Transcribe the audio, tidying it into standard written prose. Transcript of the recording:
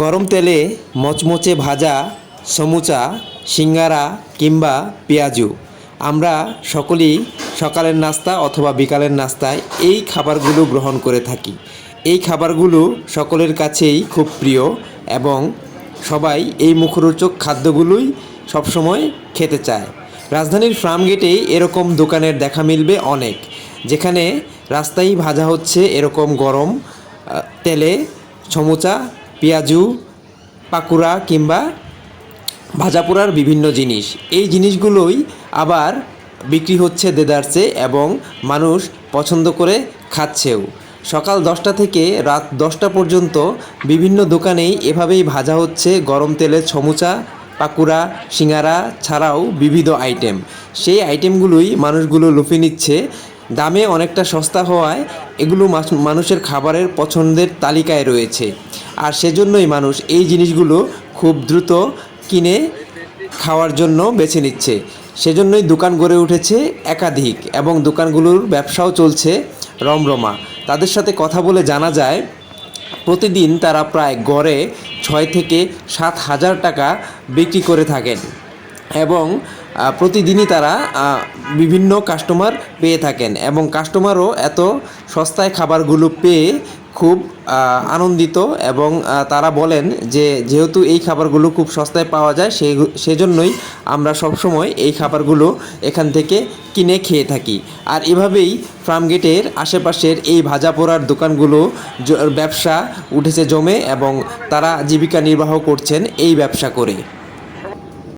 গরম তেলে মচমচে ভাজা সমুচা, সিঙ্গারা কিংবা পেঁয়াজু আমরা সকলেই সকালের নাস্তা অথবা বিকালের নাস্তায় এই খাবারগুলো গ্রহণ করে থাকি। এই খাবারগুলো সকলের কাছেই খুব প্রিয় এবং সবাই এই মুখরোচক খাদ্যগুলোই সবসময় খেতে চায়। রাজধানীর ফার্মগেটে এরকম দোকানের দেখা মিলবে অনেক, যেখানে রাস্তায় ভাজা হচ্ছে এরকম গরম তেলে সমুচা, পেঁয়াজু, পাকুড়া কিংবা ভাজাপোড়ার বিভিন্ন জিনিস। এই জিনিসগুলোই আবার বিক্রি হচ্ছে দেদারসে এবং মানুষ পছন্দ করে খাচ্ছেও। সকাল 10টা থেকে রাত 10টা পর্যন্ত বিভিন্ন দোকানেই এভাবেই ভাজা হচ্ছে গরম তেলের সমুচা, পাকুড়া, সিঙ্গারা ছাড়াও বিবিধ আইটেম। সেই আইটেমগুলোই মানুষগুলো লুফে নিচ্ছে। দামে অনেকটা সস্তা হওয়ায় এগুলো মানুষের খাবারের পছন্দের তালিকায় রয়েছে, আর সেজন্যই মানুষ এই জিনিসগুলো খুব দ্রুত কিনে খাওয়ার জন্য বেছে নিচ্ছে। সেজন্যই দোকান গড়ে উঠেছে একাধিক এবং দোকানগুলোর ব্যবসাও চলছে রমরমা। তাদের সাথে কথা বলে জানা যায়, প্রতিদিন তারা প্রায় গড়ে 6 থেকে 7 হাজার টাকা বিক্রি করে থাকেন এবং প্রতিদিনই তারা বিভিন্ন কাস্টমার পেয়ে থাকেন এবং কাস্টমারও এত সস্তায় খাবারগুলো পেয়ে খুব আনন্দিত এবং তারা বলেন যে যেহেতু এই খাবারগুলো খুব সস্তায় পাওয়া যায় সেজন্যই আমরা সবসময় এই খাবারগুলো এখান থেকে কিনে খেয়ে থাকি। আর এভাবেই ফার্মগেটের আশেপাশের এই ভাজা পোড়ার দোকানগুলো ব্যবসা উঠেছে জমে এবং তারা জীবিকা নির্বাহ করছেন এই ব্যবসা করে।